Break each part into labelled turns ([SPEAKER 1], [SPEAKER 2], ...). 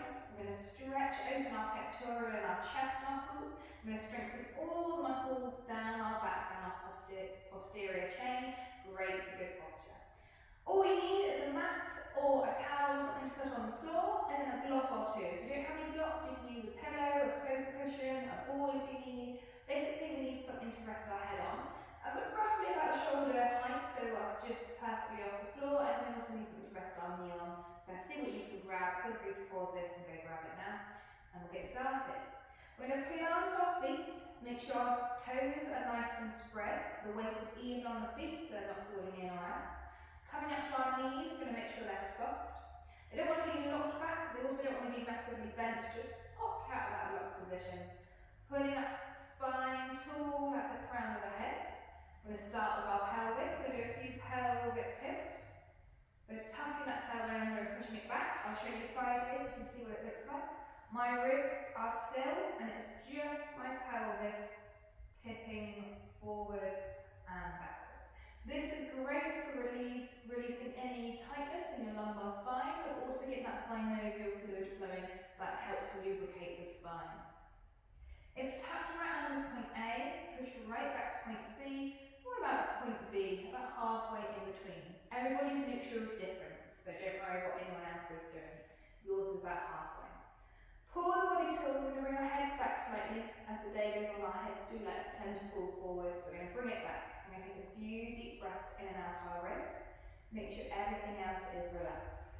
[SPEAKER 1] joints. We're going to stretch open our pectoral and our chest muscles. We're going to strengthen all the muscles down our back and our posterior chain. Great for good posture. All you need is a mat or a towel, something to put on the floor, and then a block or two. If you don't have any blocks, you can use a pillow, a sofa cushion, a ball if you need. Basically, we need something to rest our head on. That's roughly about shoulder height, so just perfectly off the floor, and we also need something to rest our knee on. So see what you can grab. Feel free to pause this and go grab it now, and we'll get started. We're going to plant our feet, make sure our toes are nice and spread. The weight is even on the feet, so they're not falling in or out. Coming up to our knees, we're going to make sure they're soft. They don't want to be locked back, they also don't want to be massively bent, just popped out of that locked position. Pulling up spine tall at the crown of the head. We're going to start with our pelvis, so we'll do a few pelvic tips. So tucking that tailbone under and pushing it back. I'll show you sideways so you can see what it looks like. My ribs are still, and it's just my pelvis tipping forwards and backwards. This is great for releasing any tightness in your lumbar spine, but also get that synovial fluid flowing that helps lubricate the spine. If tucked right under point A, push right back to point C, or about point B, about halfway in between. Everybody's neutral is different, so don't worry what anyone else is doing. Yours is about halfway. Pull the body tall, we're going to bring our heads back slightly. As the day goes on, our heads do like to tend to pull forward, so we're going to bring it back. We're going to take a few deep breaths in and out our ribs. Make sure everything else is relaxed.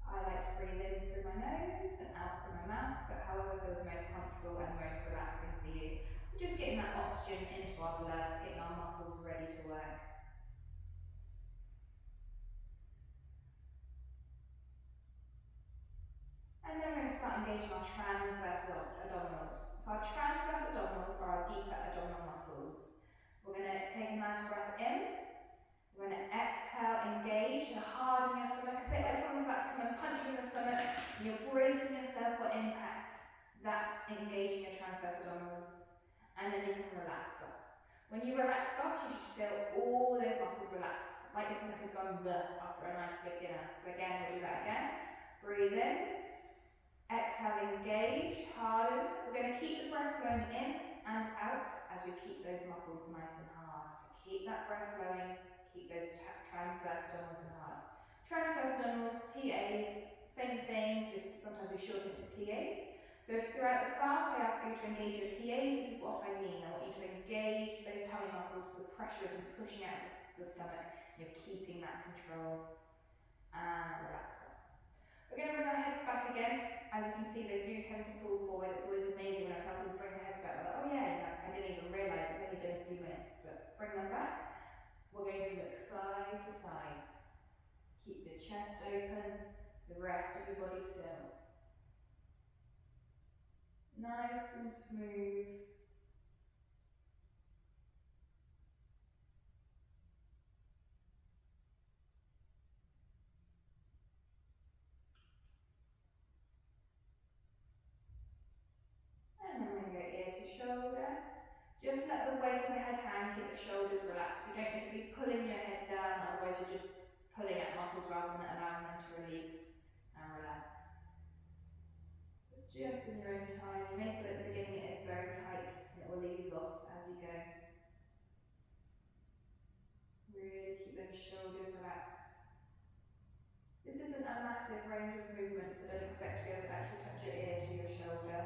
[SPEAKER 1] I like to breathe in through my nose and out through my mouth, but however feels most comfortable and most relaxing for you. We're just getting that oxygen into our blood, getting our muscles ready to work. And then we're going to start engaging our transverse abdominals. So our transverse abdominals are our deeper abdominal muscles. We're going to take a nice breath in. We're going to exhale, engage, and harden your stomach, a bit like someone's about to come and punch you in the stomach, and you're bracing yourself for impact. That's engaging your transverse abdominals. And then you can relax off. When you relax off, you should feel all those muscles relax, like your stomach has gone bleh after a nice big dinner. So again, we'll do that again. Breathe in. Exhale, engage, harden. We're going to keep the breath flowing in and out as we keep those muscles nice and hard. So keep that breath flowing, keep those transverse abdominals and hard. Transverse abdominals, TAs, same thing, just sometimes we shorten it to TAs. So if throughout the class I ask you to engage your TAs, this is what I mean. I want you to engage those tummy muscles so the pressure isn't pushing out the stomach. You're keeping that control. And relax off. We're going to bring our heads back again. As you can see, they do tend to pull forward. It's always amazing when I tell people to bring their heads back. They're like, oh yeah, I didn't even realise it's only been a few minutes. But bring them back. We're going to look side to side. Keep your chest open, the rest of your body still. Nice and smooth. And then we're going to go ear to shoulder. Just let the weight of the head hang, keep the shoulders relaxed. You don't need to be pulling your head down, otherwise you're just pulling at muscles rather than allowing them to release and relax. But just in your own time, you may feel at the beginning it is very tight, and it will ease off as you go. Really keep those shoulders relaxed. This isn't a massive range of movement, so don't expect to be able to actually touch your ear to your shoulder.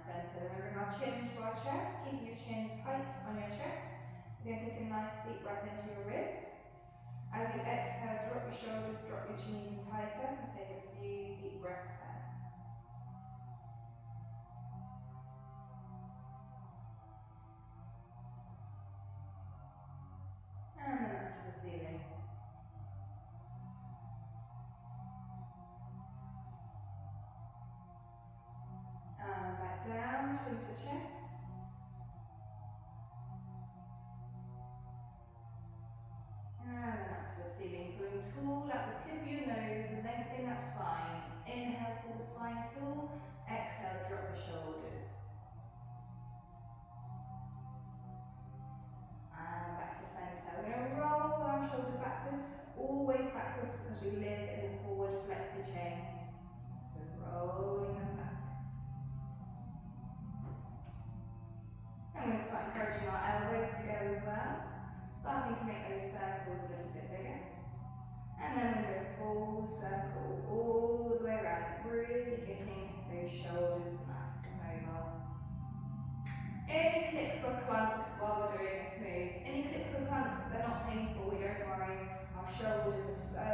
[SPEAKER 1] Center. Then bring our chin to our chest, keep your chin tight on your chest. You're going to take a nice deep breath into your ribs. As you exhale, drop your shoulders, drop your chin even tighter, and take a few deep breaths there. And then up to the ceiling. And back down, chin to chest. And then up to the ceiling, pulling tall at the tip of your nose and lengthening that spine. Inhale, pull the spine tall. Exhale, drop the shoulders. And back to centre. We're going to roll our shoulders backwards, always backwards because we live in the forward flexor chain. So rolling them back. And we're going to start encouraging our elbows to go as well. Starting to make those circles a little bit bigger. And then we go full circle all the way around, really getting those shoulders nice and mobile. Any clicks or clunks while we're doing this move, any clicks or clunks, if they're not painful, we don't worry. Our shoulders are so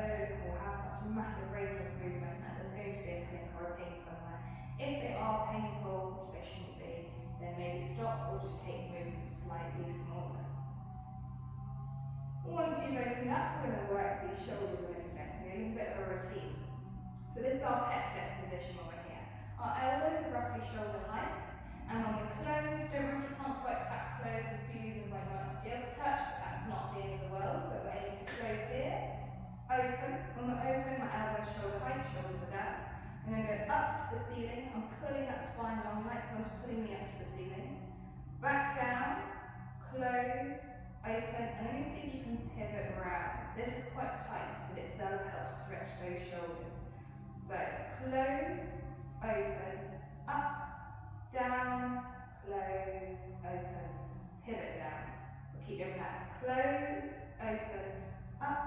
[SPEAKER 1] cool, have such a massive range of movement, and there's going to be a click or a pain somewhere. If they are painful, which they shouldn't be, then maybe stop or just take movement slightly smaller. Once you've opened up, we're going to work these shoulders a little bit, a little bit of a routine. So this is our pec deck position when we're here. Our elbows are roughly shoulder height, and when we're closed, don't worry if you can't quite tap close, the few reasons why you might be able to touch, but that's not the end of the world, but we're aiming to close here. Open. When we're open, my elbows shoulder height, shoulders are down. I'm going to go up to the ceiling. I'm pulling that spine along like someone's pulling me up to the ceiling. Back down, close, open, and then you see if you can pivot around. This is quite tight, but it does help stretch those shoulders. So close, open, up, down, close, open, pivot down. We'll keep doing that. Close, open, up,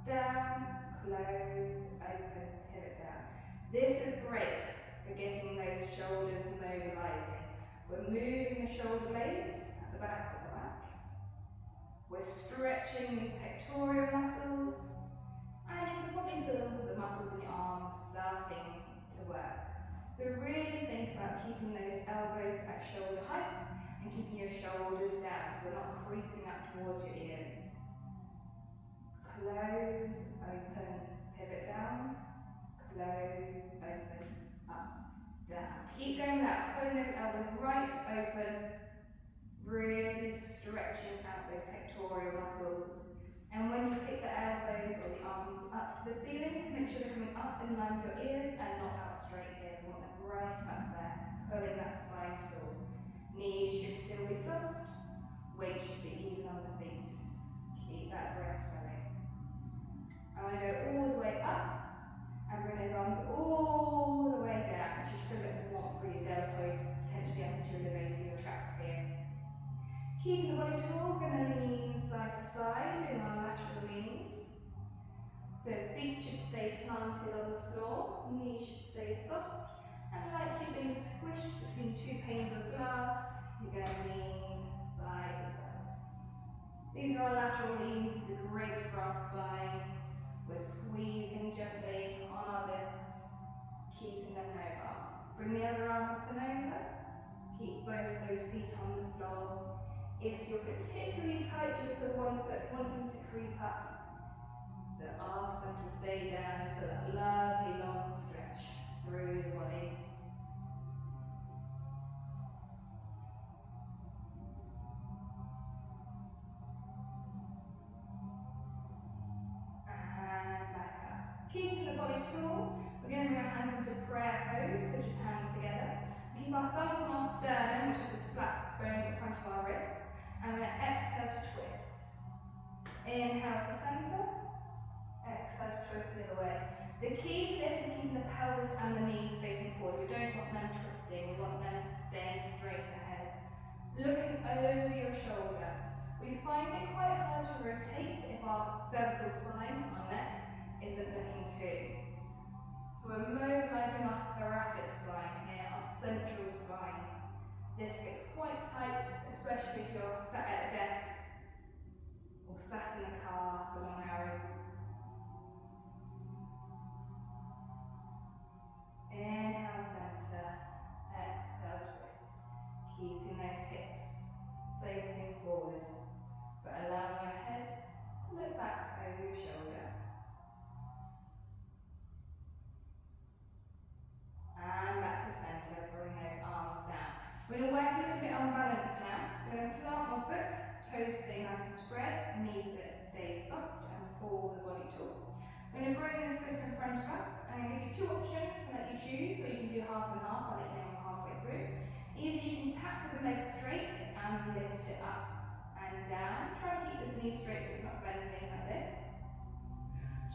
[SPEAKER 1] down, close, open, pivot down. This is great for getting those shoulders mobilizing. We're moving the shoulder blades at the back of the back. We're stretching these pectoral muscles, and you can probably feel the muscles in your arms starting to work. So really think about keeping those elbows at shoulder height and keeping your shoulders down so they're not creeping up towards your ears. Close, open, pivot down, close, open, up, down. Keep going with that, pulling those elbows right open, really stretching out those pectoral muscles. And when you take the elbows or the arms up to the ceiling, make sure they're coming up in line with your ears and not out straight here. We want them right up there, pulling that spine tall. Knees should still be soft, weight should be even on the feet. Keep that breath flowing. I'm going to go all the way up and bring those arms all the way down. You should feel a bit of warmth through your deltoids, potentially up into your levator, your traps here. Keeping the body tall, we're going to lean side to side in our lateral leans. So feet should stay planted on the floor, knees should stay soft, and like you're being squished between two panes of glass, you're going to lean side to side. These are our lateral leans, these are great for our spine. We're squeezing gently on our discs, keeping them mobile. Bring the other arm up and over, keep both those feet on the floor. If you're particularly tight with the one foot wanting to creep up, so ask them to stay down and feel that lovely long stretch through the body. And back up. Keeping the body tall, we're going to bring our hands into prayer pose, so just hands together. Keep our thumbs on our sternum, which is this flat bone in front of our ribs. And we're going to exhale to twist. Inhale to centre. Exhale to twist the other way. The key for this is keeping the pelvis and the knees facing forward. We don't want them twisting, we want them staying straight ahead. Looking over your shoulder. We find it quite hard to rotate if our cervical spine, our neck, isn't looking too. So we're mobilising our thoracic spine here, our central spine. This gets quite tight, especially if you're sat at a desk or sat in a car for long hours. Inhale, centre, exhale, twist. Keeping those hips facing forward, but allowing your head to look back over your shoulder. And back to centre, bring those arms down. We're going to work a little bit on balance now. So we're going to plant one foot, toes stay nice and spread, knees stay soft, and pull the body tall. We're going to bring this foot in front of us. I'm going to give you two options and let you choose, or you can do half and half. I'll let through. Either you can tap with the leg straight and lift it up and down. Try and keep this knee straight so it's not bending like this.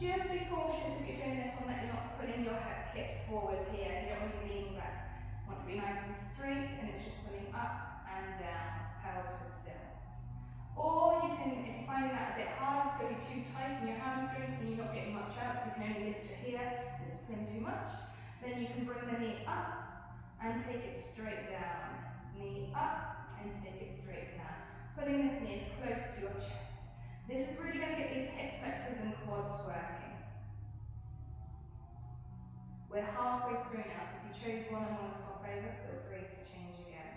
[SPEAKER 1] Just be cautious if you're doing this one that you're not pulling your hips forward here. You don't want to be leaning back. You want to be nice and straight and it's just pulling up and down. Pelvis is still. Or you can, if you're finding that a bit hard, feeling too tight in your hamstrings and you're not getting much out, so you can only lift it here, it's pulling too much, then you can bring the knee up and take it straight down. Knee up and take it straight down. Pulling this knee as close to your chest. This is really going to get these hip flexors and quads working. We're halfway through now, so if you chose one and want to swap over, feel free to change again.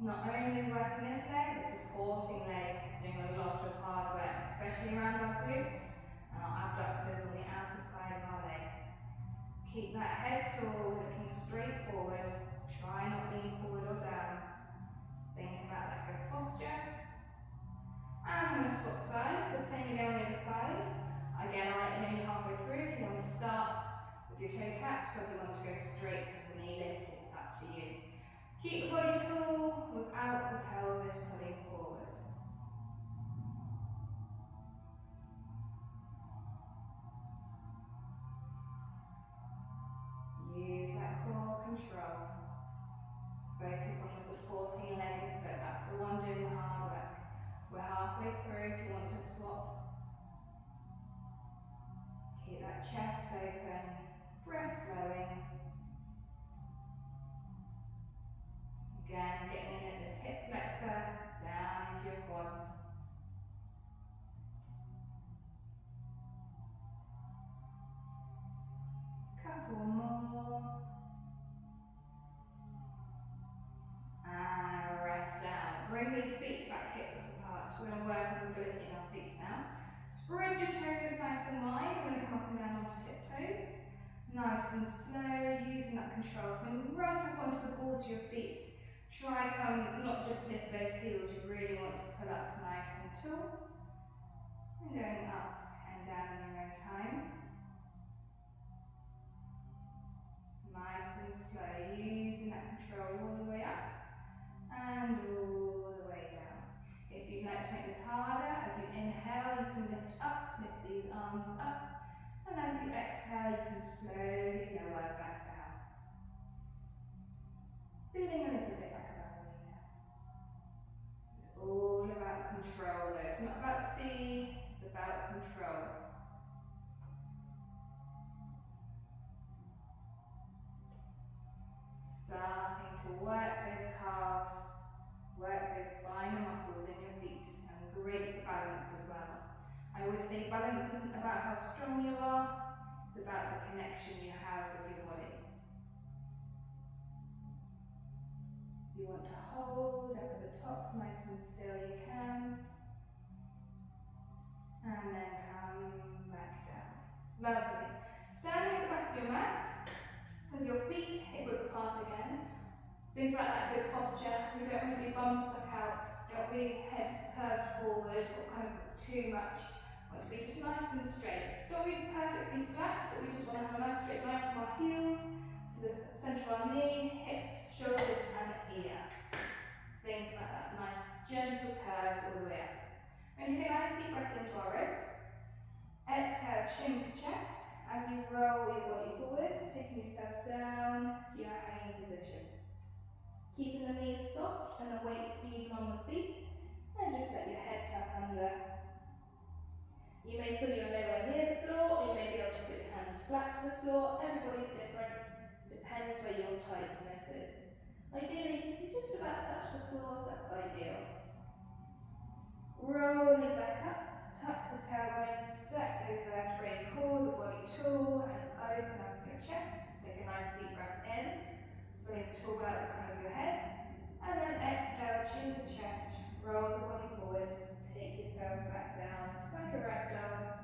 [SPEAKER 1] Not only working this leg, the supporting leg is doing a lot of hard work, especially around our glutes and our abductors on the outer side of our legs. Keep that head tall, looking straight forward. Try not lean forward or down. Think about that good posture. And I'm going to swap sides, so same again on the other side. Again, I'll let you know you're halfway through. If you want to start with your toe taps, or if you want to go straight to the knee lift, it's up to you. Keep the body tall without the pelvis pulling forward. Use that core control. Focus on the supporting leg and foot. That's the one doing the hard work. We're halfway through if you want to swap. Keep that chest open, breath flowing. Again, getting in at this hip flexor, down into your quads. Couple more. And rest down. Bring these feet back hip width apart. We're going to work on mobility in our feet now. Spread your toes nice and wide. We're going to come up and down onto tiptoes. Nice and slow, using that control. Coming right up onto the balls of your feet. Try come, not just lift those heels, you really want to pull up nice and tall. And going up and down in your own time. Nice and slow, using that control all the way up and all the way down. If you'd like to make this harder, as you inhale, you can lift up, lift these arms up, and as you exhale, you can slowly lower back down. Feeling a little bit like a ballerina. It's all about control though. It's not about speed, it's about control. Starting to work those calves, work those finer muscles in your feet, and great for balance as well. I always say balance isn't about how strong you are, it's about the connection you have with your body. You want to hold up at the top, nice and still you can. And then come back down. Lovely. Standing at the back of your mat, with your feet hip width apart again. Think about that good posture. We don't want to be bum stuck out, don't be head curved forward or kind of too much. We want to be just nice and straight. Don't be perfectly flat, but we just want to have a nice straight line from our heels to the centre of our knee, hips, shoulders and ear. Think about that nice gentle curves all the way up. And take a nice deep breath into our ribs. Exhale, chin to chest. As you roll your body forward, taking yourself down to your hanging position. Keeping the knees soft and the weight even on the feet, and just let your head tuck under. You may feel you're nowhere near the floor, or you may be able to put your hands flat to the floor. Everybody's different, depends where your tightness is. Ideally, if you can just about touch the floor, that's ideal. Rolling back up. Tuck the tailbone, stack those vertebrae, pull the body tall and open up your chest. Take a nice deep breath in, pulling tall out the crown of your head. And then exhale, chin to chest, roll the body forward, take yourself back down like a ragdoll.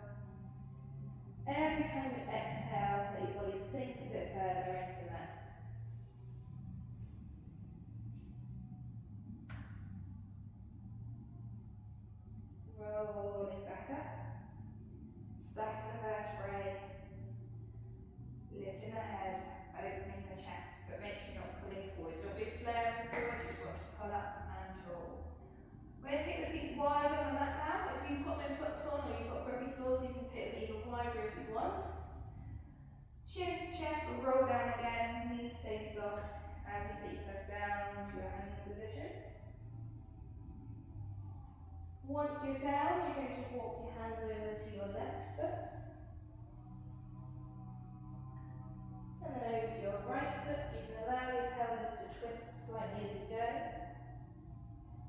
[SPEAKER 1] Every time you exhale, let your body sink a bit further into the mat. Rolling back up, stack the vertebrae, Chin to chest, we'll roll down again, knees stay soft as you take yourself down to a hanging position. Once you're down, you're going to walk your hands over to your left foot. And then over to your right foot. You can allow your pelvis to twist slightly as you go.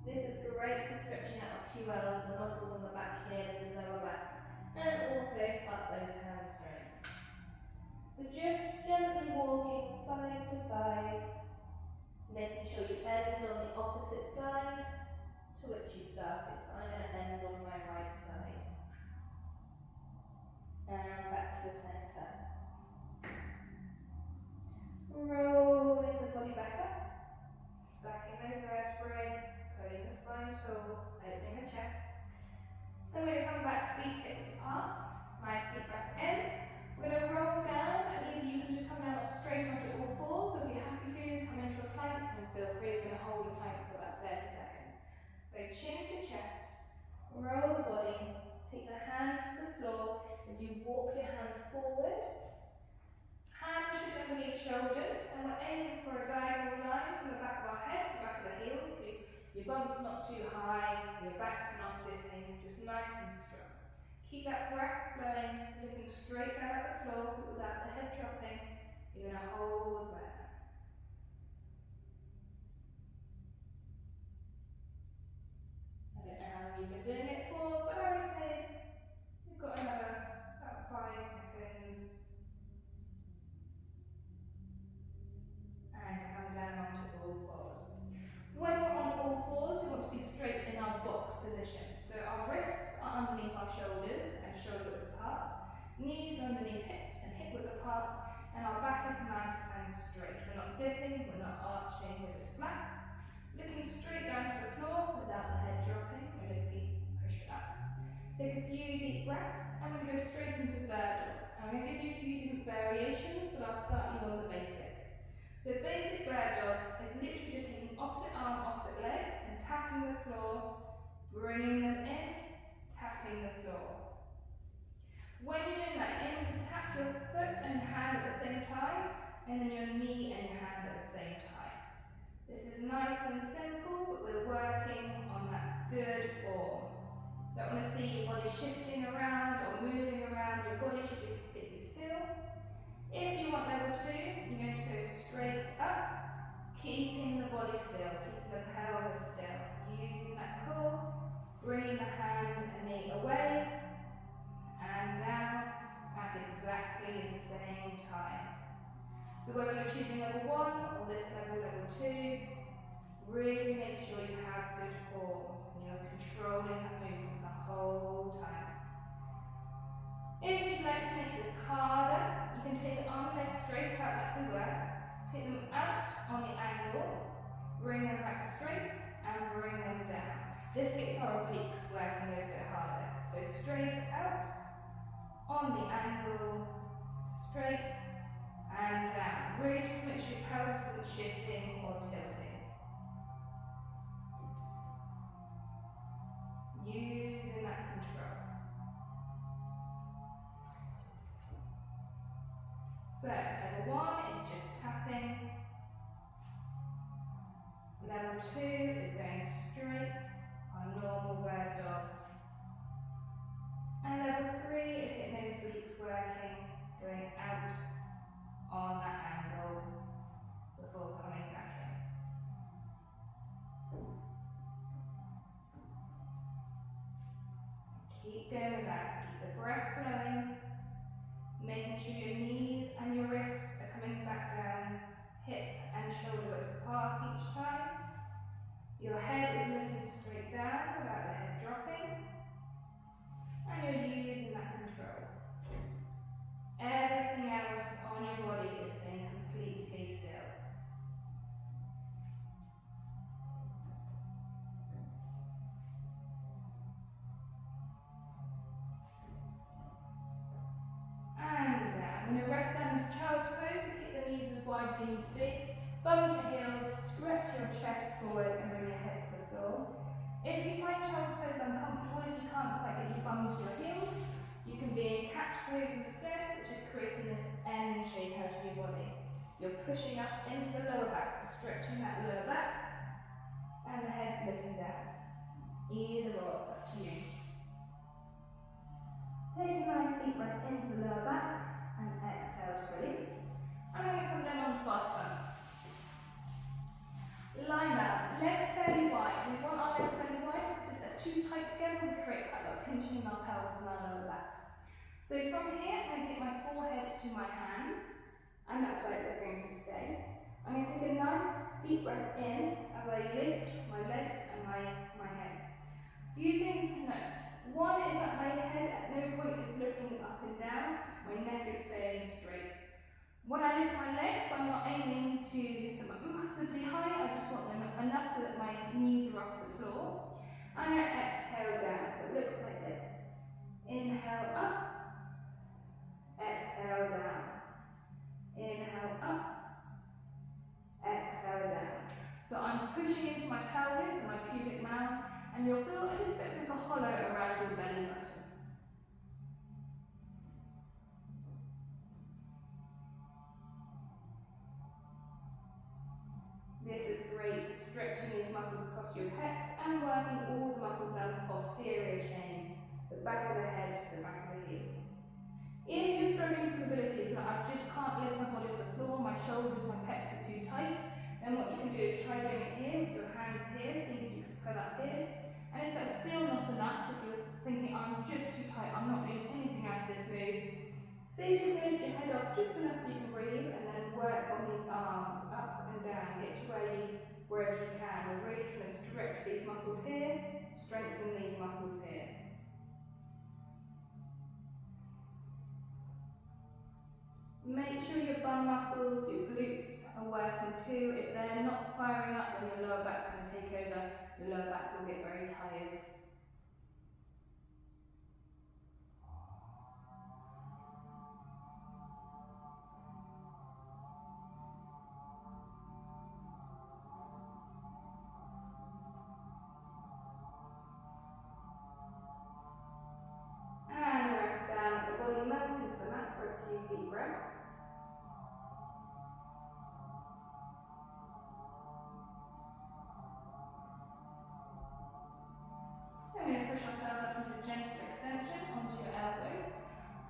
[SPEAKER 1] This is great for stretching out our QLs, the muscles on the back here, there's the lower back, and also up those hamstrings. So just gently walking side to side, making sure you end on the opposite side to which you started. So I'm going to end on my right side. And back to the centre. Rolling the body back up, stacking those vertebrae, pulling the spine tall, opening the chest. Then we're going to come back, feet hip width apart. Nice deep breath in. We're going to roll down, and either you can just come down up straight onto all fours, or if you're happy to, come into a plank, and feel free. We're going to hold a plank for about 30 seconds. So chin to chest, roll the body, take the hands to the floor as you walk your hands forward. Hands should be underneath shoulders, and we're aiming for a diagonal line from the back of our head to the back of the heels. So your bum's not too high, your back's not dipping, just nice and strong. Keep that breath flowing, looking straight down at the floor but without the head dropping. You're going to hold there. I don't know how long you've been doing it for, but I would say we've got another about 5 seconds. And come down onto all fours. When we're on all fours, we want to be straight in our box position. So our wrists are underneath our shoulders and shoulder width apart, knees underneath hips and hip width apart, and our back is nice and straight. We're not dipping, we're not arching, we're just flat. Looking straight down to the floor without the head dropping, and the feet push up. Take a few deep breaths, and we're going to go straight into bird dog. I'm going to give you a few different variations, but I'll start you on the basic. So basic bird dog is literally just taking opposite arm, opposite leg, and tapping the floor, bringing them in, tapping the floor. When you're doing that, you're able to tap your foot and your hand at the same time, and then your knee and your hand at the same time. This is nice and simple, but we're working on that good form. Don't want to see your body shifting around or moving around, your body should be completely still. If you want level 2, you're going to go straight up, keeping the body still, keeping the pelvis still, using that core, bringing the hand and knee away and down at exactly the same time. So whether you're choosing level 1 or this level 2, really make sure you have good form and you're controlling that movement the whole time. If you'd like to make this harder, you can take the arm and leg straight out like we were, take them out on the angle, bring them back straight and bring them down. This gets our obliques working a little bit harder. So straight out, on the angle, straight and down. Really try to make sure your pelvis isn't shifting or tilting. Using that control. So, level 1 is just tapping. Level 2 is going straight on normal bird dog. And level 3 is getting those obliques working, going out on that angle before coming back in. Keep going with that, keep the breath flowing. Making sure your knees and your wrists are coming back down, hip and shoulder width apart each time. Your head is looking straight down without the head dropping. And you're using that control. Everything else on your body is staying completely still. And down. I'm going to rest down into child's pose, so keep the knees as wide as you need to be. Bum to heels, stretch your chest forward and bring your head to the floor. If you find child's pose uncomfortable, if you can't quite get your bum to your heels, you can be in cat pose instead, which is creating this N shape. pushing up into the lower back, stretching that lower back, and the head's lifting down. Either or, it's up to you. Take a nice deep breath into the lower back, and exhale to release. And we're going to come down onto our stomachs. Lie down, legs fairly wide. We want our legs fairly wide because if they're too tight together, we create quite a lot of tension in our pelvis and our lower back. So from here, I'm going to take my forehead to my hands, and that's where they're going to stay. I'm going to take a nice deep breath in as I lift my legs and my head. Few things to note. One is that my head at no point is looking up and down, my neck is staying straight. When I lift my legs, I'm not aiming to lift them up massively high, I just want them enough so that my knees are off the floor. I'm going to exhale down, so it looks like this. Inhale up, exhale down. Inhale up, exhale down. So I'm pushing into my pelvis and my pubic mound, and you'll feel a little bit like a hollow around your belly button. This is great for stretching these muscles across your pecs and working all the muscles down the posterior chain, the back of the head, the back of the heels. If you're struggling with mobility, if like, I just can't lift my body off the floor, my shoulders, my pecs are too tight, then what you can do is try doing it here with your hands here, see if you can pull up here. And if that's still not enough, if you're thinking, I'm just too tight, I'm not doing anything out of this move, see if you can lift your head off just enough so you can breathe, and then work on these arms up and down, get to wherever you can. We're really trying to stretch these muscles here, strengthen these muscles here. Make sure your bum muscles, your glutes are working too. If they're not firing up, then your lower back's going to take over. Your lower back will get very tired. And rest down, the body melt into the mat for a few deep breaths. Then we're going to push ourselves up into a gentle extension onto your elbows,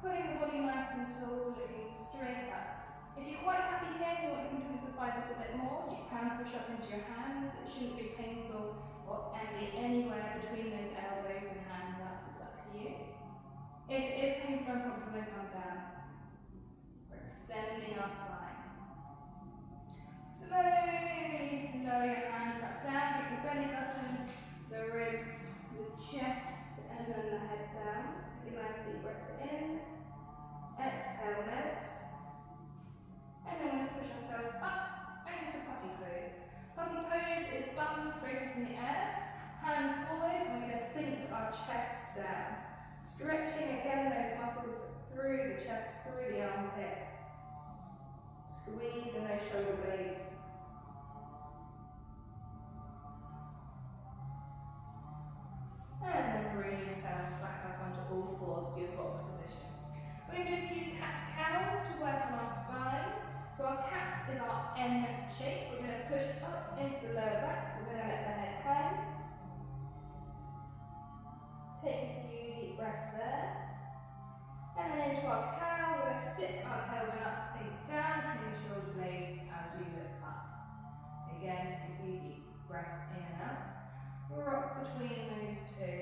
[SPEAKER 1] putting the body nice and tall, looking straight up. If you're quite happy here and you want to intensify this a bit more, you can push up into your hands. It shouldn't be painful or be anywhere between those elbows and hands up. It's up to you. If it is painful and uncomfortable, then come down. We're extending our spine. Slowly lower your hands back down, get the belly button, the ribs, the chest, and then the head down. Take a nice deep breath in. Exhale, melt. And then we're going to push ourselves up and into puppy pose. Puppy pose is bums straight up in the air, hands forward, and we're going to sink our chest down. Stretching again those muscles through the chest, through the armpit. Squeezing those shoulder blades. And then bring yourself back up onto all fours to your box position. We're going to do a few cat-cows to work on our spine. So our cat is our N shape. We're going to push up into the lower back. We're going to let the head hang. Take a few deep breaths there. And then into our cow, we're going to stick our tailbone up, sink down between the shoulder blades as we look up. Again, a few deep breaths in and out. Rock between those two.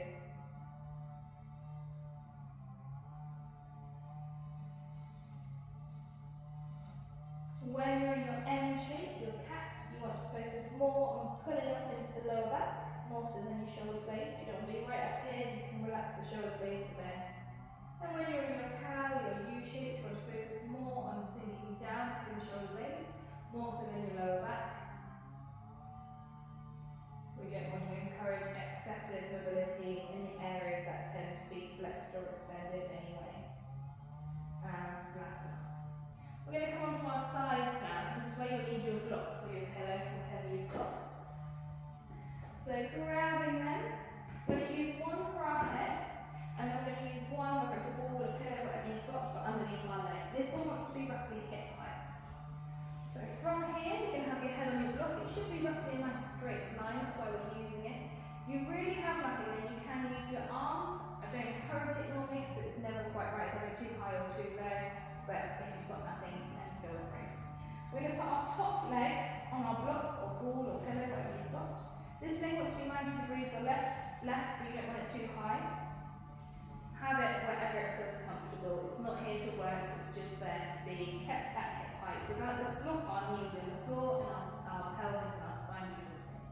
[SPEAKER 1] When you're in your N shape, your cat, you want to focus more on pulling up into the lower back, more so than your shoulder blades. You don't want to be right up here, you can relax the shoulder blades a bit. And when you're in your cow, your U shape, you want to focus more on sinking down between the shoulder blades, more so than your lower back. We don't want to encourage excessive mobility in the areas that tend to be flexed or extended anyway. And flatten up. We're going to come onto our sides now, so this is where you'll need your blocks or your pillow, whatever you've got. So grabbing them, we're going to use one for our We're going to put our top leg on our block or ball or pillow, whatever you've got. This leg wants to be 90 degrees or less, so you don't want it too high. Have it wherever it feels comfortable. It's not here to work, it's just there to be kept at hip height. Without this block, our knee will be on the floor and our pelvis and our spine will be listening.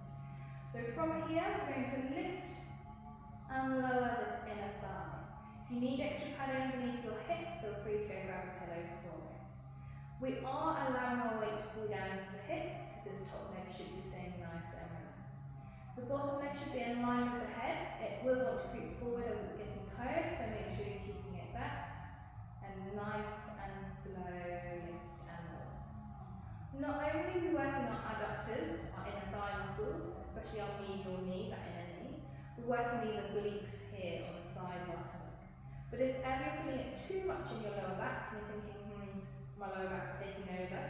[SPEAKER 1] So from here, we're going to lift and lower this inner thigh. If you need extra padding underneath your hip, feel free to go grab a pillow for it. We are allowing our weight to fall down into the hip because this top leg should be staying nice and relaxed. The bottom leg should be in line with the head. It will want to creep forward as it's getting tired, so make sure you're keeping it back. And nice and slow lift and lower. Not only are we working our adductors, our inner thigh muscles, especially our medial knee, that inner knee, we're working these obliques here on the side of our stomach. But if ever you're feeling it too much in your lower back and you're thinking, my lower back's taking over,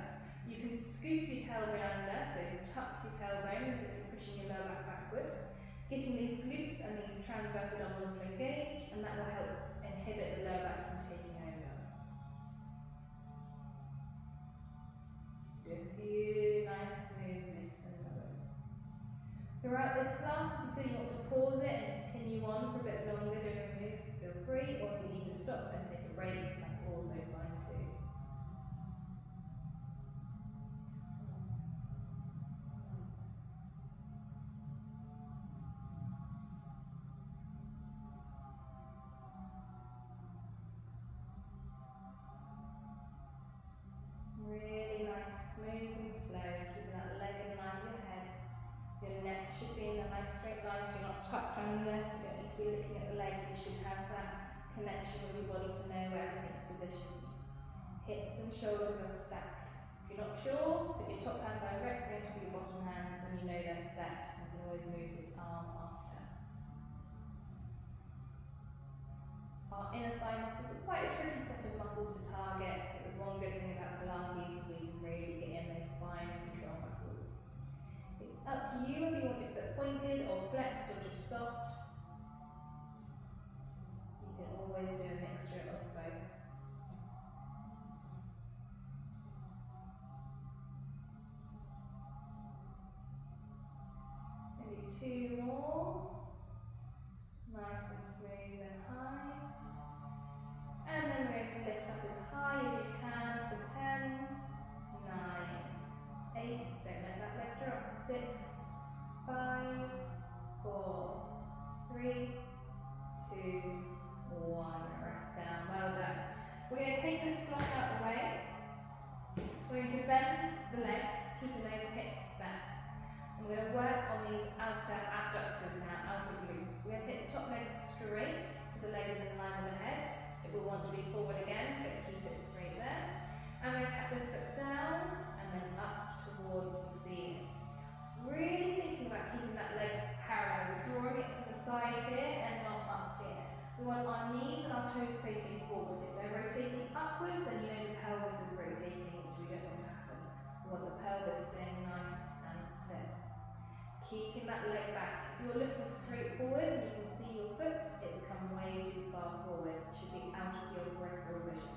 [SPEAKER 1] you can scoop your tailbone under, so you tuck your tailbone as if you're pushing your lower back backwards, getting these glutes and these transverse abdominals to engage, and that will help inhibit the lower back from taking over. Do a few nice smooth lifts and lowers. Throughout this class, if you feel you want to pause it and continue on for a bit longer doing a move, feel free, or if you need to stop and take a break, that's also fine too. Really nice, smooth and slow, keeping that leg in line with your head. Your neck should be in a nice straight line, so you're not tucked under. You don't need to be looking at the leg, you should have that connection with your body to know where everything's positioned. Hips and shoulders are stacked. If you're not sure, put your top hand directly onto your bottom hand, and you know they're stacked. You can always move this arm after. Our inner thigh muscles are quite a tricky set of muscles to target. There's one good thing about Pilates is we can really get in those spine and control muscles. It's up to you if you want your foot pointed or flexed or just soft. You can always do a mixture of both. Maybe two more. Nice and smooth and high. And then we're going to lift up as high as you can for 10, 9, 8, don't let that leg drop, 6, 5, 4, 3, 2, 1, rest down, well done. We're going to take this block out of the way. We're going to bend the legs, keeping those hips stacked. I'm going to work on these outer abductors now, outer glutes. We're going to hit the top leg straight, so the leg is in line with the head. It will want to be forward again, but keep it straight there. And we're going to tap this foot down and then up towards the ceiling. Really thinking about keeping that leg parallel. We're drawing it from the side here and not up here. We want our knees and our toes facing forward. If they're rotating upwards, then you know the pelvis is rotating, which we don't want to happen. We want the pelvis staying nice and still. Keeping that leg back. If you're looking straight forward and you can see your foot, it's come way too far forward. It should be out of your peripheral vision.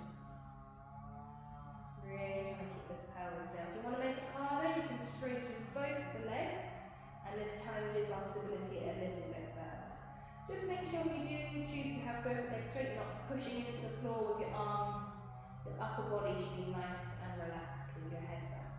[SPEAKER 1] Really trying to keep this pelvis still. If you want to make it harder, you can straighten both the legs, and this challenges our stability a little bit further. Just make sure if you do choose to have both legs straight, you're not pushing into the floor with your arms. Your upper body should be nice and relaxed with your head back.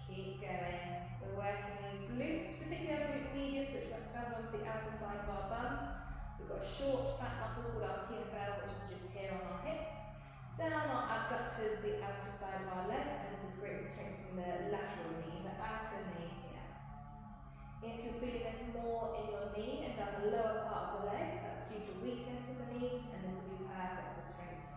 [SPEAKER 1] Keep going. We're working these glutes, particularly our glute medius, which are found onto the outer side of our bum. We've got a short, fat muscle called our TFL, which is just here on our hips. Then on our abductors, the outer side of our leg, and this is great for strengthening the lateral knee, the outer knee here. If you're feeling this more in your knee and down the lower part of the leg, that's due to weakness in the knees, and this will be perfect for strengthening.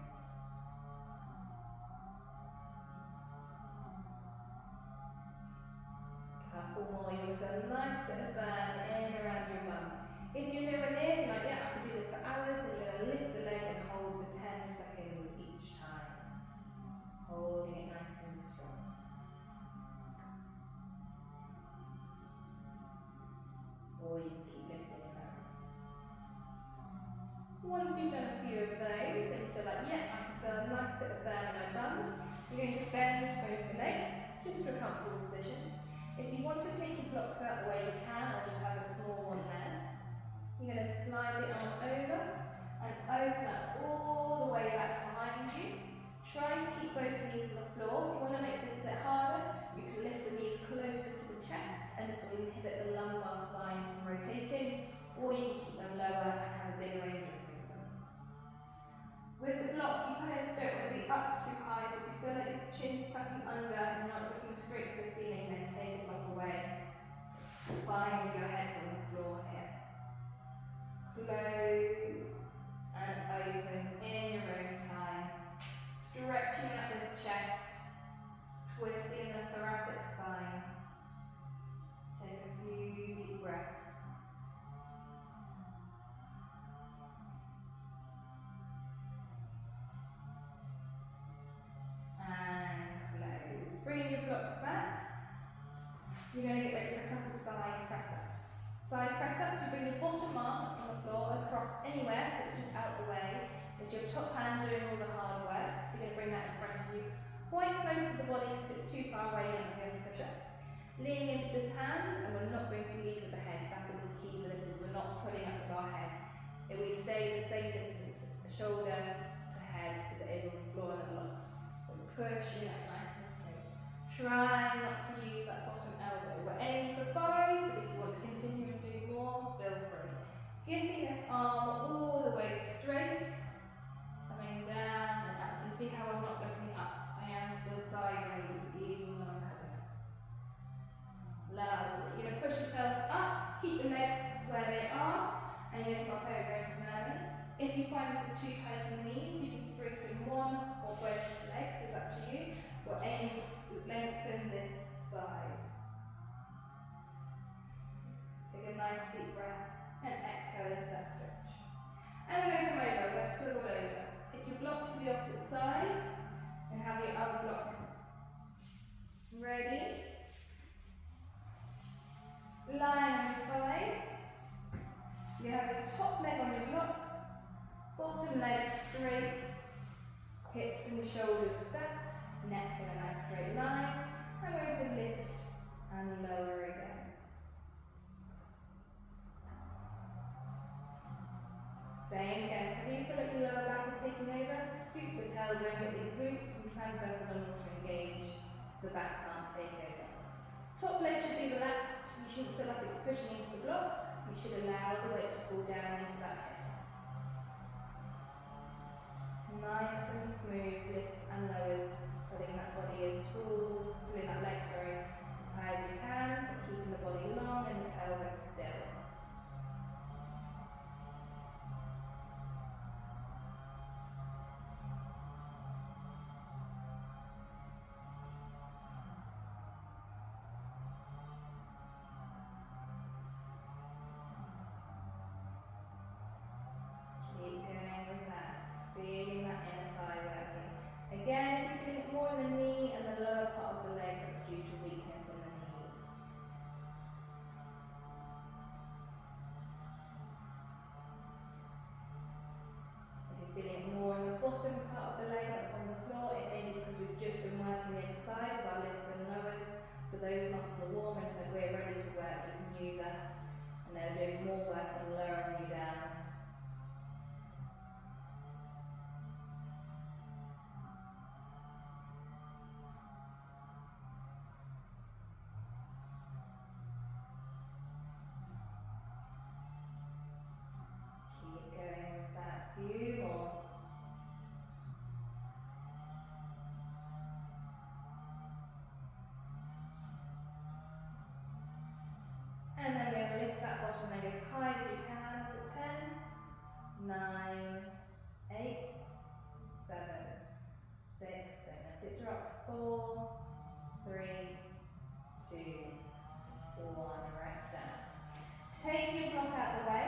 [SPEAKER 1] Couple more, you'll feel a nice bit of burn in around your bum. If you're nowhere near, if you're like, yeah, I can do this for hours, then you're going to lift the leg and hold for 10 seconds each time. Holding it nice and strong. Or you can keep lifting it up. tucking under and not looking straight for the ceiling, then take the block away. Fine with your heads on the floor here. Close and open in your own time. Stretching out this chest, twisting the thoracic spine. Take a few deep breaths. And close. Bring your blocks back. You're going to get ready for a couple of side press-ups. Side press-ups, you bring your bottom arm that's on the floor across anywhere, so it's just out the way. It's your top hand doing all the hard work, so you're going to bring that in front of you, quite close to the body, so if it's too far away, you're not going to push up. Leaning into this hand, and we're not going to lead with the head. That is the key for this, is we're not pulling up with our head. If we stay the same distance, shoulder to head, as it is on the floor and the block. So pushing up nice and smooth. Try not to use that bottom elbow. We're aiming for 5, but if you want to continue and do more, feel free. Getting this arm all the way straight, coming down and up. You see how I'm not looking up. I am still sideways, even when I'm coming up. Lovely. You're going to push yourself up, keep the legs where they are, and you're going to pop over into mermaid. If you find this is too tight on the knees, you can straighten one or both legs, it's up to you. We're aiming to lengthen this side. Take a nice deep breath and exhale into that stretch. And we're going to come over, we're going to swivel over. Take your block to the opposite side and have your other block ready. Lying on your sides. You have your top leg on your block, bottom leg straight, hips and shoulders stacked, neck in a nice straight line. I'm going to lift and lower again. Same again. If you feel like your lower back is taking over, scoop the tailbone with these glutes and transverse abdominals to engage. The back can't take over. Top leg should be relaxed. You shouldn't feel like it's pushing into the block. You should allow the weight to fall down into that head. Nice and smooth lifts and lowers, putting that body as tall, pulling that leg, as high as you can, but keeping the body long and the pelvis still. Again, if you're feeling it more in the knee and the lower part of the leg, that's due to weakness in the knees. If you're feeling it more in the bottom part of the leg that's on the floor, it may be because we've just been working the inside of our lifts and lowers, so those muscles are warm, and so we're ready to work, you can use us, and they're doing more work on lowering you down. Few more. And then we're going to lift that bottom leg as high as you can for 10, 9, 8, 7, 6, don't let it drop, 4, 3, 2, 1, rest down. Take your block out of the way,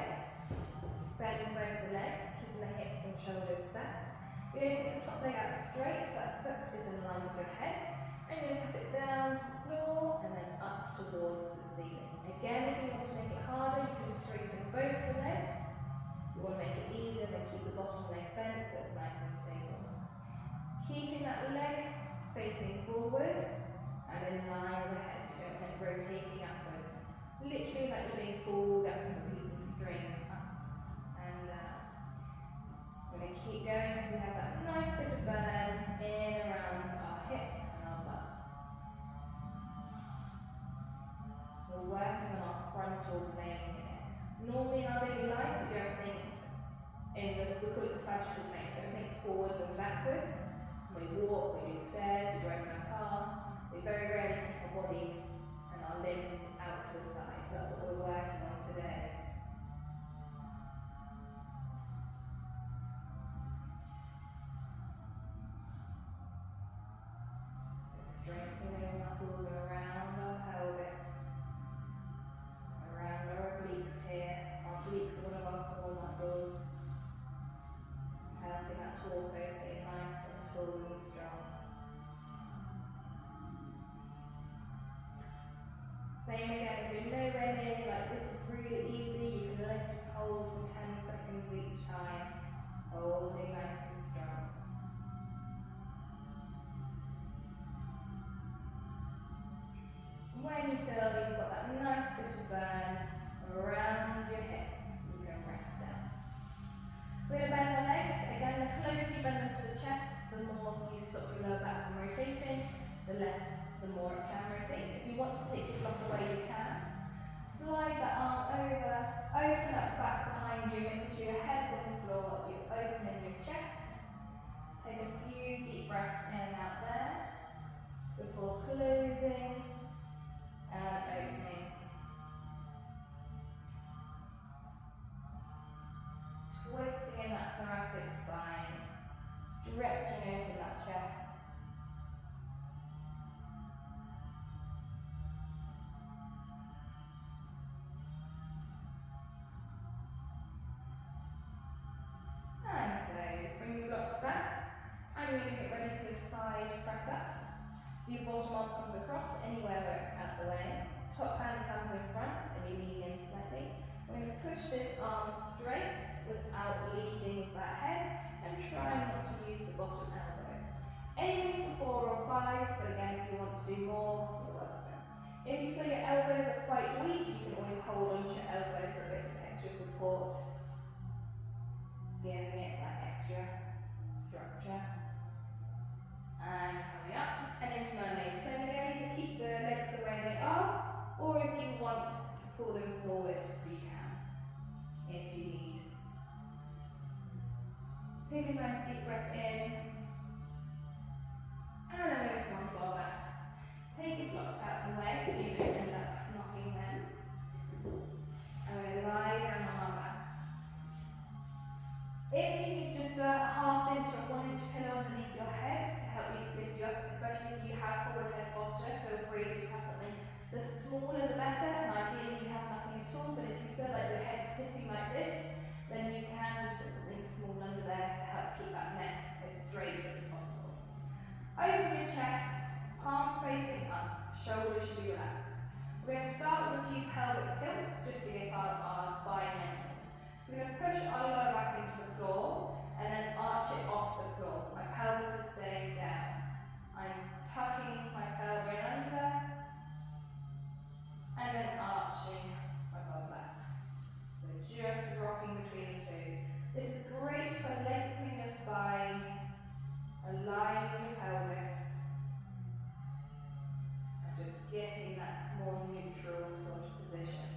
[SPEAKER 1] bending both the legs, keeping the hips and shoulders stacked. You're going to take the top leg out straight, so that foot is in line with your head. And you're going to tap it down to the floor and then up towards the ceiling. Again, if you want to make it harder, you can straighten both the legs. If you want to make it easier, then keep the bottom leg bent so it's nice and stable. Keeping that leg facing forward and in line with the head, so you don't want it rotating upwards. Literally like you're being pulled up with a piece of string. We're going to keep going until we have that nice bit of burn in around our hip and our butt. We're working on our frontal plane here. Normally in our daily life we do everything we call it the sagittal plane, so everything's forwards and backwards. We walk, we do stairs, we drive in our car, Same again, if you're nowhere near, like this is really easy, you can lift and hold for 10 seconds each time, holding nice and strong. When you feel you've got that nice bit of burn around your hip, you can rest down. We're going to bend our legs. Again, the closer you bend into the chest, the more you stop your lower back from rotating, the more it can rotate. If you want to take your block away, you can. Slide that arm over, open up back behind you, making sure your head's on the floor as you open in your chest. Take a few deep breaths in and out there before closing and opening. Twisting in that thoracic spine, stretching open that chest. And close. Bring your blocks back. And you're going to get ready for your side press ups. So your bottom arm comes across anywhere where it's out the way. Top hand comes in front and you lean in slightly. We're going to push this arm straight without leading with that head and try not to use the bottom elbow. Aiming for 4 or 5, but again if you want to do more, you're welcome. If you feel your elbows are quite weak, you can always hold onto your elbow for a bit of extra support, giving it that extra structure. And coming up and into mermaid. So again, you can keep the legs the way they are, or if you want to pull them forward, you can, if you need. Take a nice deep breath in, and then we're going to come onto our backs. Take your blocks out of the way so you don't end up knocking them. And we're going to lie down on our backs. If you need just a ½ inch or 1 inch pillow underneath your head to help you lift you up, especially if you have forward head posture, feel free to just have something. The smaller the better, and ideally you have nothing at all, but if you feel like your head's tipping like this, then you can just put something small under there to help keep that neck as straight as possible. Open your chest, palms facing up, shoulders should be relaxed. We're going to start with a few pelvic tilts just to get our spine lengthened. So we're going to push our lower back into the floor and then arch it off the floor. My pelvis is staying down. I'm tucking my tailbone under and then arching my bum back. So just rocking between the two. This is great for lengthening your spine, aligning your pelvis, and just getting that more neutral sort of position.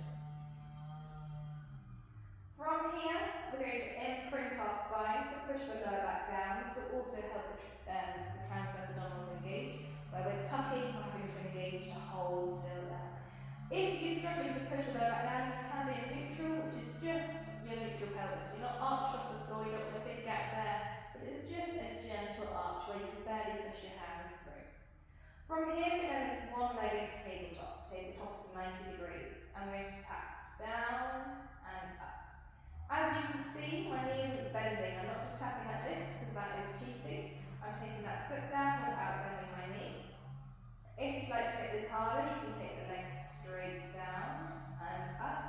[SPEAKER 1] From here, we're going to imprint our spine, so push the lower back down. This will also help the transverse abdominals engage, where we're tucking, we're having to engage to hold still there. If you're struggling to push the lower back down, you can be in neutral, which is just your neutral pelvis. You're not arched off the floor, you don't want a big gap there, but it's just a gentle arch where you can barely push your hands through. From here, we're going to lift one leg into tabletop. Tabletop is 90 degrees. I'm going to tap down and up. As you can see, my knees are bending. I'm not just tapping like this, because that is cheating. I'm taking that foot down without bending my knee. If you'd like to make this harder, you can take the legs straight down and up.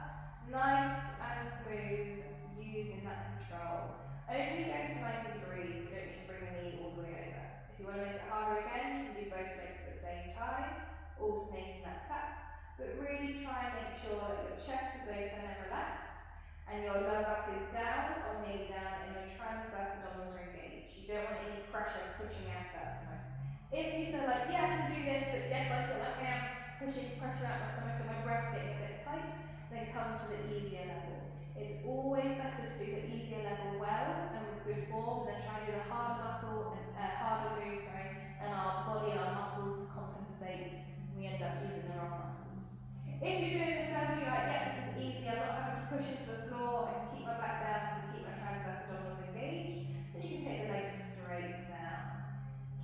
[SPEAKER 1] Nice and smooth, using that control. Only go to 90 degrees, you don't need to bring the knee all the way over. If you want to make it harder again, you can do both legs at the same time, alternating that tap. But really try and make sure that your chest is open and relaxed, and your lower back is down or nearly down, and your transverse abdominals are engaged. You don't want any pressure pushing out that stomach. If you feel like, yeah, I can do this, but yes, I feel like I am pushing pressure out my stomach and my breast getting a bit tight, then come to the easier level. It's always better to do the easier level well and with good form than try and do the hard muscle and harder move, and our body and our muscles compensate, and we end up using the wrong muscles. If you're doing this level, you're like, yeah, this is easy, I'm not having to push into the floor, I can keep my back down, I can keep my transverse abdominals engaged, then you can take the legs straight down.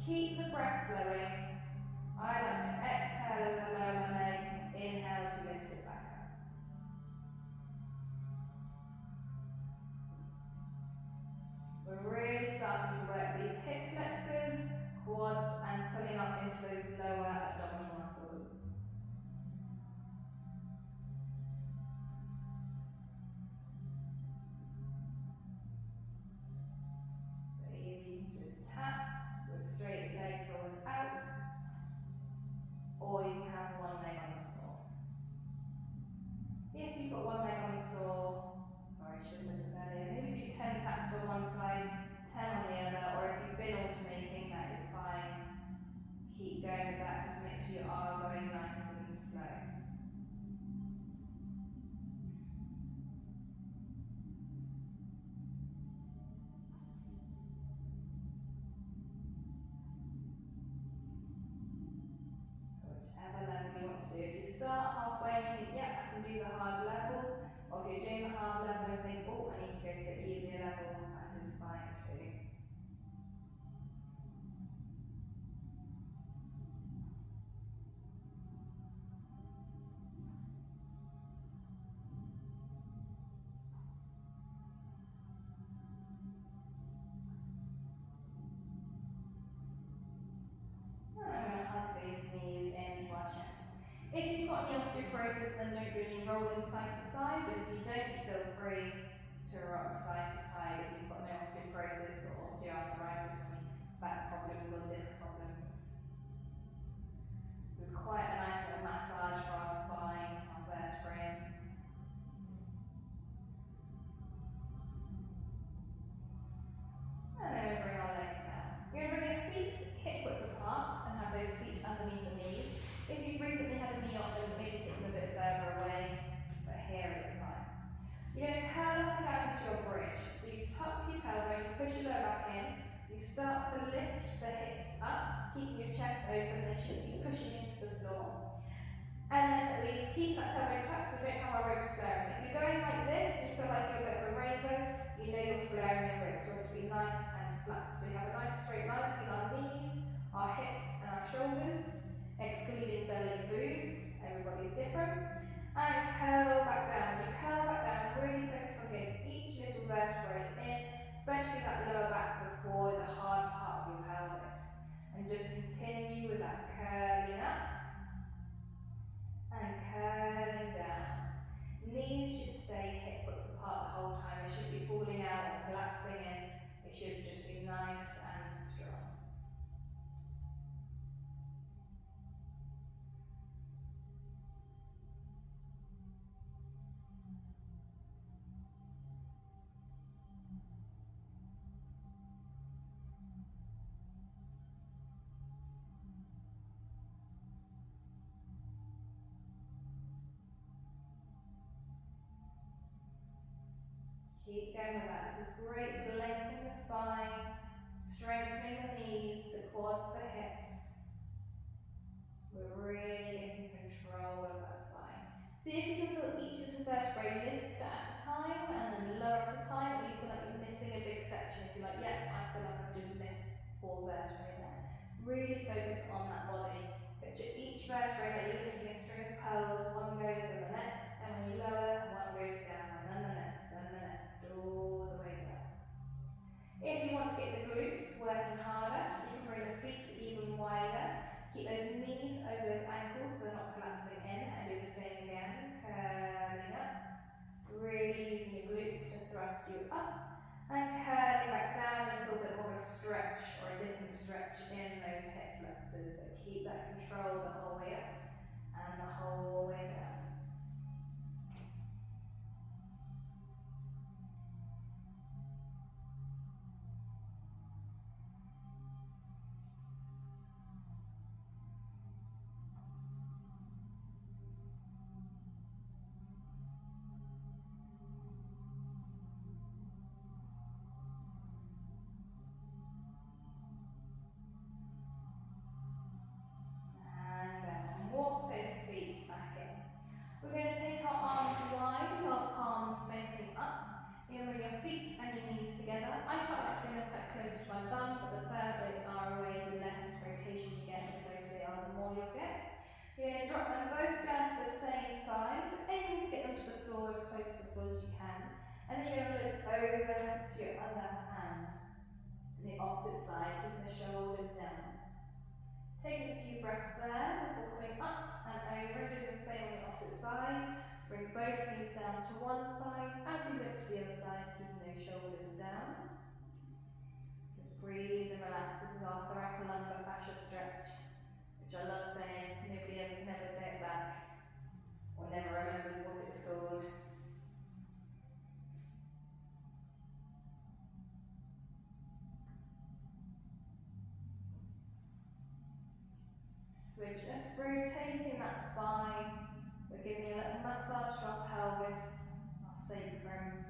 [SPEAKER 1] Keep the breath flowing. I like to exhale as I lower my leg, inhale to lift it back up. We're really starting to work these hip flexors, quads, and pulling up into those lower abdominal muscles. that, just make sure you are going nice and slow. So whichever level you want to do. If you start halfway and you think, yep, I can do the hard level, or if you're doing the hard level and think, oh, I need to go to the easier level, that is fine too. And I'm going to hug these knees into our chest. If you've got any osteoporosis, then don't do any rolling side to side, but if you don't, feel free to rock side to side if you've got no osteoporosis or osteoarthritis or any back problems or disc problems. This is quite a nice little massage for our spine, our vertebrae. And then we bring our legs down. You're going to bring your feet hip width apart and have those feet underneath the knees. If you've recently had a knee op, then maybe take them a bit further away, but here it's fine. You're going to curl up and down into your bridge. So you tuck your tailbone, you push your lower back in, you start to lift the hips up, keeping your chest open, they should be pushing into the floor. And then we keep that tailbone tucked, we don't have our ribs flaring. If you're going like this, you feel like you're a bit of a rainbow, you know you're flaring your ribs, so it to be nice and flat. So you have a nice straight line between our knees, our hips and our shoulders, excluding belly and boobs, everybody's different. And curl back down. You curl back down, really focus on getting each little vertebrae in, especially that lower back before the hard part of your pelvis. And just continue with that curling up and curling down. Knees should stay hip width apart the whole time. They should be falling out or collapsing in. They should just be nice and strong. Keep going with that. This is great for lengthening the spine, strengthening the knees, the quads, the hips. We're really getting control of that spine. See if you can feel each of the vertebrae lift at a time and then lower at a time, or you feel like you're missing a big section. If you're like, yeah, I feel like I've just missed 4 vertebrae there. Really focus on that body. Picture each vertebrae that you're lifting a string of pearls, one goes and the next, and when you lower, one goes down, and then the next, and the next, all the way down. If you want to get the glutes working harder, you can bring the feet even wider. Keep those knees over those ankles so they're not collapsing in, and do the same again, curling up. Really using your glutes to thrust you up, and curling back down. You feel a bit more of a stretch or a different stretch in those hip flexors, but keep that control the whole way up and the whole way down. Walk those feet back in. We're going to take our arms wide with our palms facing up. You're going to bring your feet and your knees together. I quite like bringing them quite close to my bum, but the further they are away, the less rotation you get. The closer they are, the more you'll get. You're going to drop them both down to the same side, aiming to get them to the floor as close to the floor as you can. And then you're going to look over to your other hand, to the opposite side, keeping the shoulders down. Take a few breaths there before coming up and over, doing the same on the opposite side. Bring both knees down to one side as you look to the other side, keeping those shoulders down. Just breathe and relax. This is our thoracolumbar fascia stretch, which I love saying. Nobody ever can ever say it back or never remembers what it's called. So just rotating that spine. We're giving a little massage to our pelvis, our sacrum.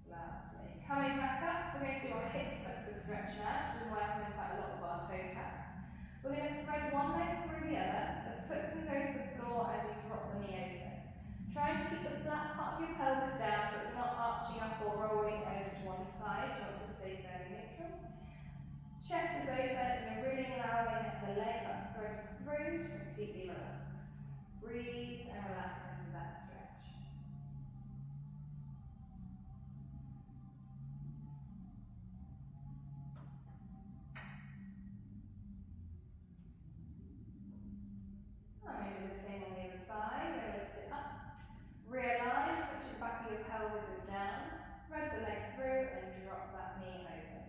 [SPEAKER 1] Lovely. Coming back up, we're going to do our hip flexor stretch now. We've been working on quite a lot of our toe taps. We're going to thread one leg through the other. The foot can go to the floor as you drop the knee open. Try and keep the flat part of your pelvis down so it's not arching up or rolling over to one side. You want to stay fairly neutral. Chest is open and you're really allowing the leg that's threaded through to completely relax. Breathe and relax into that stretch. I'm going to do the same on the other side. We're going to lift it up. Realign, so the back of your pelvis is down. Thread the leg through and drop that knee open.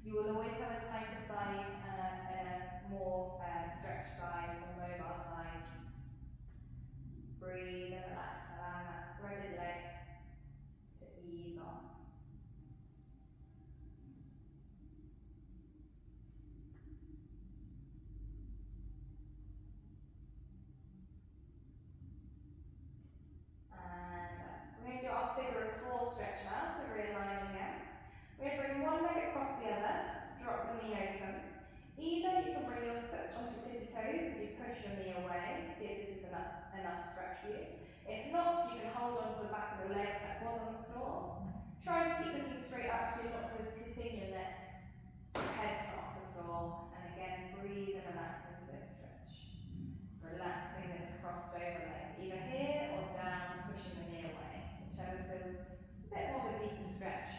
[SPEAKER 1] You will always have a tighter side and a more stretched side or mobile side. Breathe and relax, allowing that threaded leg to ease off. And we're going to do our figure of four stretch now, so realign again. We're going to bring one leg across the other, drop the knee open. Either you can bring your foot onto tippy toes as you push your knee away, see if this is enough stretch for you. If not, you can hold on to the back of the leg that was on the floor. Try and keep looking straight up so you're not going to tipping your neck, head's not off the floor. And again, breathe and relax into this stretch. Relaxing this crossed over leg, either here or down, pushing the knee away, whichever feels a bit more of a deeper stretch.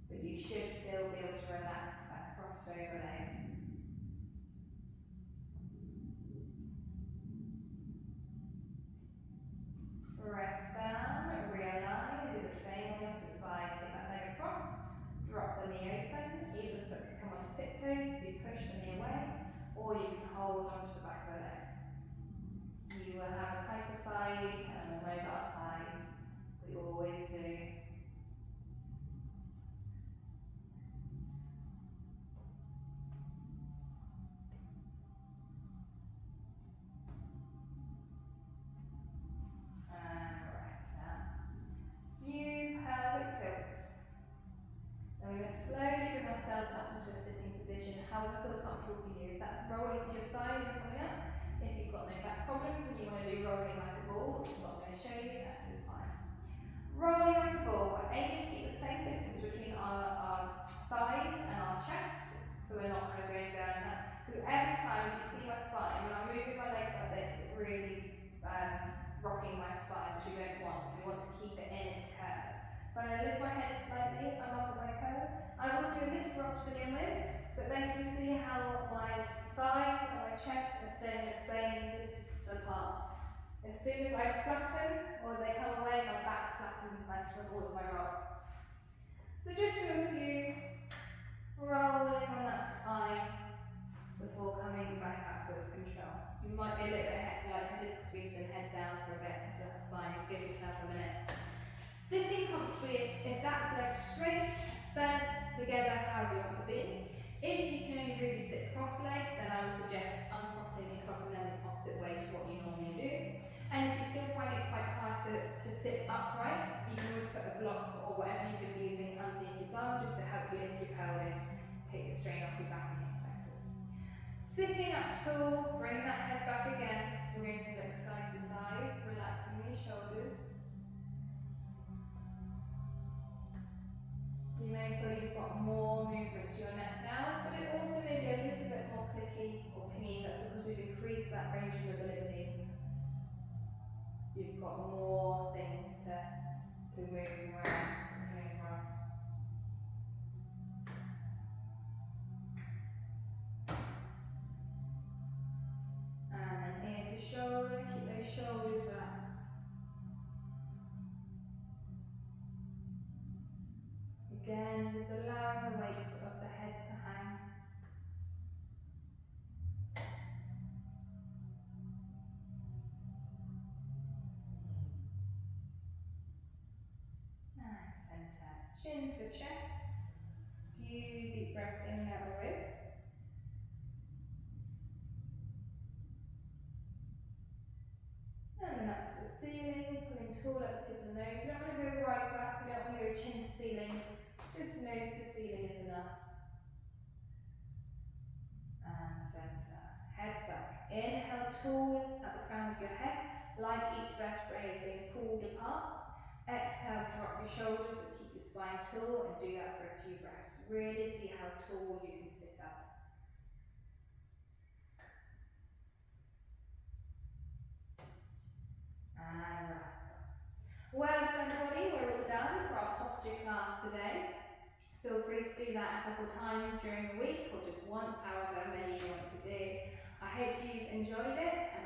[SPEAKER 1] But you should still be able to relax that crossed over leg. Rest down, realign, and do the same on the opposite side. Take that leg across, drop the knee open. Either foot can come onto tiptoes as you push the knee away, or you can hold onto the back of the leg. You will have a tighter side and a more mobile side. We always do. And rest now. Few pelvic tilts. I'm going to slowly bring ourselves up into a sitting position, however feels comfortable for you. If that's rolling to your side and coming up, if you've got no back problems and you want to do rolling like a ball, which is what I'm going to show you, that is fine. Rolling like a ball, we're aiming to keep the same distance between our thighs and our chest, so we're not kind of going down that. Because every time if you see my spine, when I'm moving my legs like this, it's really rocking my spine, which we don't want. We want to keep it in its curve. So I'm going to lift my head slightly, I'm up at my curve. I will do a little drop to begin with, but then you see how my thighs and my chest are staying the same distance apart. As soon as I flatten or they come away, my back flattens and I struggle with my roll. So just do a few rolling on that spine before coming back up with control. You might be a little bit lightheaded because we've been head down for a bit. That's fine, give yourself a minute. Sitting comfortably, if that's legs straight, bent together, however you want to be. If you can only really sit cross-legged, then I would suggest uncrossing and crossing them the opposite way to what you normally do. And if you still find it quite hard to sit upright, you can always put a block or whatever you've been using underneath your bum just to help you lift your pelvis, take the strain off your back and hip flexors. Sitting up tall, bring that head back again. We're going to look side to side, relaxing these shoulders. You may feel you've got more movement to your neck now, but it also may be a little bit more clicky or pingy, but because we've increased that range of mobility, so you've got more things to move around, coming across. And then ear to shoulder, keep those shoulders relaxed. Again, just allowing the weight of the head to hang. And center, chin to chest. Few deep breaths in and out the ribs. tall at the tip of the nose. You don't want to go right back, you don't want to go chin to ceiling, just the nose to ceiling is enough. And centre, head back. Inhale, tall at the crown of your head, like each vertebrae is being pulled apart. Exhale, drop your shoulders, but keep your spine tall, and do that for a few breaths. Really see how tall you can sit up. And relax up. Well done everybody, we're all done for our posture class today. Feel free to do that a couple times during the week, or just once, however many you want to do. I hope you've enjoyed it.